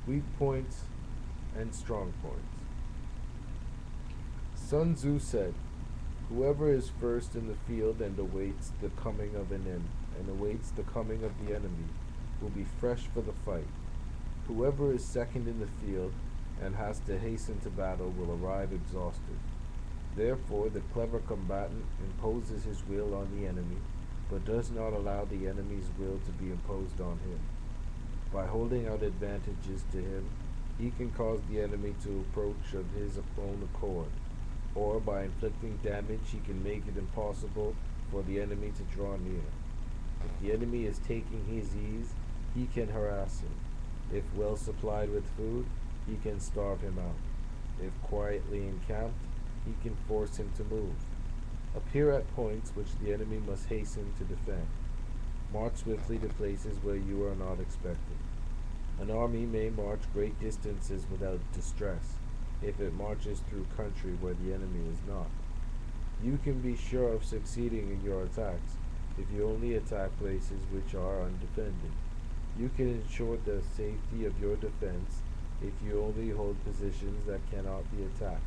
Weak points and strong points. Sun Tzu said, "Whoever is first in the field and awaits the coming of the enemy will be fresh for the fight. Whoever is second in the field and has to hasten to battle will arrive exhausted. Therefore, the clever combatant imposes his will on the enemy, but does not allow the enemy's will to be imposed on him. By holding out advantages to him, he can cause the enemy to approach of his own accord, or by inflicting damage, he can make it impossible for the enemy to draw near. If the enemy is taking his ease, he can harass him. If well supplied with food, he can starve him out. If quietly encamped, he can force him to move. Appear at points which the enemy must hasten to defend. March swiftly to places where you are not expected. An army may march great distances without distress, if it marches through country where the enemy is not. You can be sure of succeeding in your attacks if you only attack places which are undefended. You can ensure the safety of your defense if you only hold positions that cannot be attacked.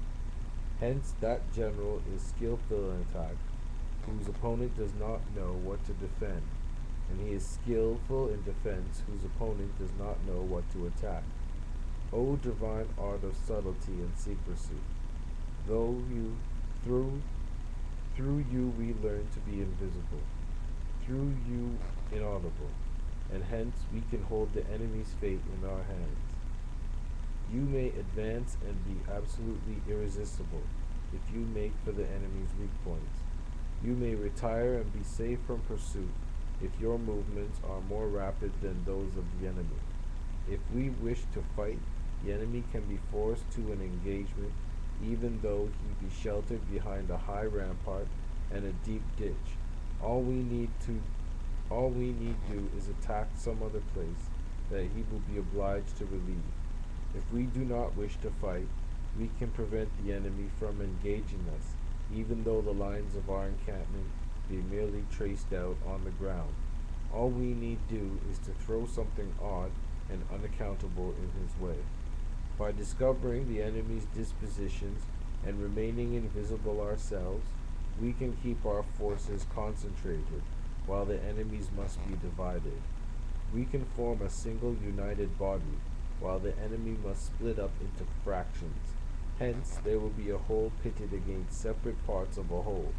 Hence, that general is skillful in attack, whose opponent does not know what to defend, and he is skillful in defense, whose opponent does not know what to attack. O divine art of subtlety and secrecy! Though you, through you we learn to be invisible, through you inaudible, and hence we can hold the enemy's fate in our hands. You may advance and be absolutely irresistible if you make for the enemy's weak points. You may retire and be safe from pursuit if your movements are more rapid than those of the enemy. If we wish to fight, the enemy can be forced to an engagement even though he be sheltered behind a high rampart and a deep ditch. All we need do is attack some other place that he will be obliged to relieve. If we do not wish to fight, we can prevent the enemy from engaging us, even though the lines of our encampment be merely traced out on the ground. All we need do is to throw something odd and unaccountable in his way. By discovering the enemy's dispositions and remaining invisible ourselves, we can keep our forces concentrated, while the enemy's must be divided. We can form a single united body, while the enemy must split up into fractions. Hence, there will be a whole pitted against separate parts of a whole,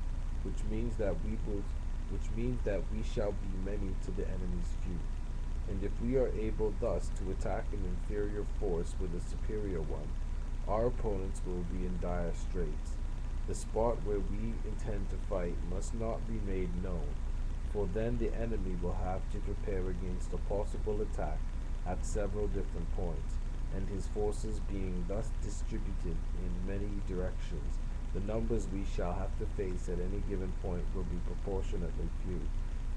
which means that we shall be many to the enemy's few. And if we are able thus to attack an inferior force with a superior one, our opponents will be in dire straits. The spot where we intend to fight must not be made known, for then the enemy will have to prepare against a possible attack at several different points, and his forces being thus distributed in many directions, the numbers we shall have to face at any given point will be proportionately few.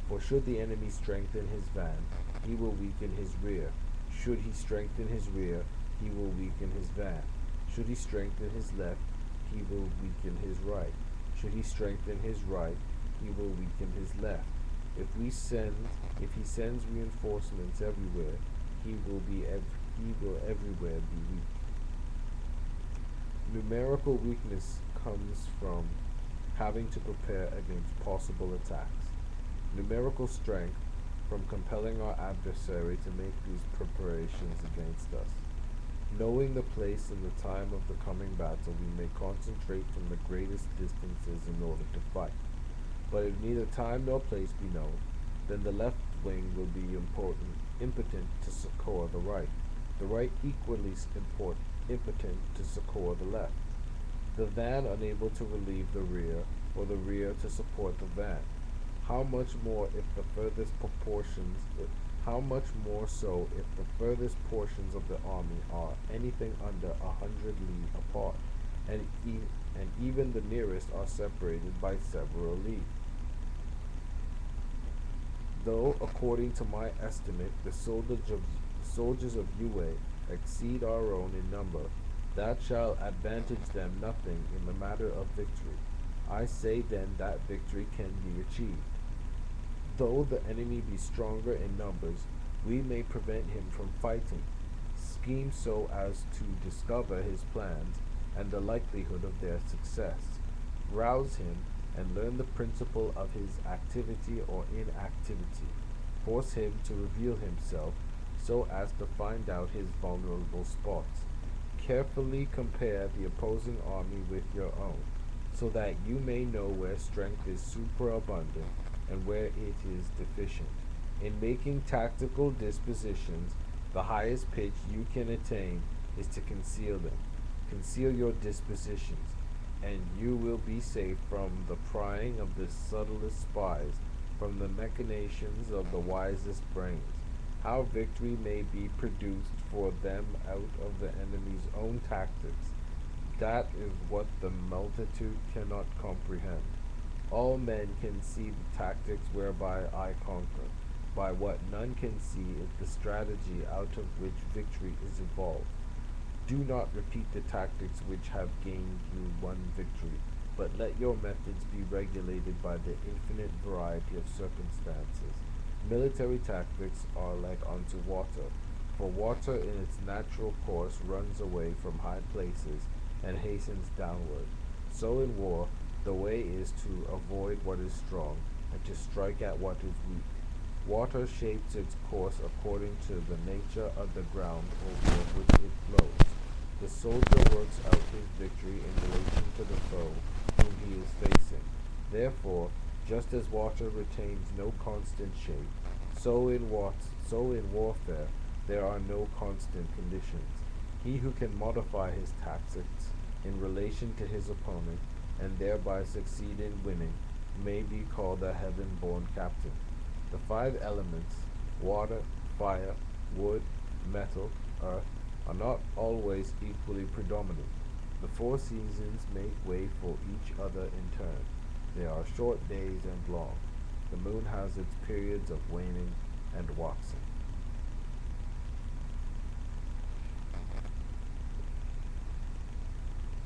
For should the enemy strengthen his van, he will weaken his rear. Should he strengthen his rear, he will weaken his van. Should he strengthen his left, he will weaken his right. Should he strengthen his right, he will weaken his left. If he sends reinforcements everywhere, he will everywhere be weak. Numerical weakness comes from having to prepare against possible attacks. Numerical strength from compelling our adversary to make these preparations against us. Knowing the place and the time of the coming battle, we may concentrate from the greatest distances in order to fight. But if neither time nor place be known, then the left wing will be impotent to succor the right equally impotent to succor the left, the van unable to relieve the rear, or the rear to support the van. How much more so if the furthest portions of the army are anything under 100 li apart, and even the nearest are separated by several li. Though, according to my estimate, the soldiers of Yue exceed our own in number, that shall advantage them nothing in the matter of victory. I say then that victory can be achieved. Though the enemy be stronger in numbers, we may prevent him from fighting. scheme so as to discover his plans and the likelihood of their success, rouse him and learn the principle of his activity or inactivity, force him to reveal himself so as to find out his vulnerable spots. Carefully compare the opposing army with your own, so that you may know where strength is superabundant and where it is deficient. In making tactical dispositions, the highest pitch you can attain is to conceal them. Conceal your dispositions, and you will be safe from the prying of the subtlest spies, from the machinations of the wisest brains. How victory may be produced for them out of the enemy's own tactics, that is what the multitude cannot comprehend. All men can see the tactics whereby I conquer. By what none can see is the strategy out of which victory is evolved. Do not repeat the tactics which have gained you one victory, but let your methods be regulated by the infinite variety of circumstances. Military tactics are like unto water, for water in its natural course runs away from high places and hastens downward. So in war, the way is to avoid what is strong and to strike at what is weak. Water shapes its course according to the nature of the ground over which it flows. The soldier works out his victory in relation to the foe whom he is facing. Therefore, just as water retains no constant shape, so in warfare there are no constant conditions. He who can modify his tactics in relation to his opponent, and thereby succeed in winning, may be called a heaven-born captain. The five elements, water, fire, wood, metal, earth, are not always equally predominant. The four seasons make way for each other in turn. There are short days and long. The moon has its periods of waning and waxing.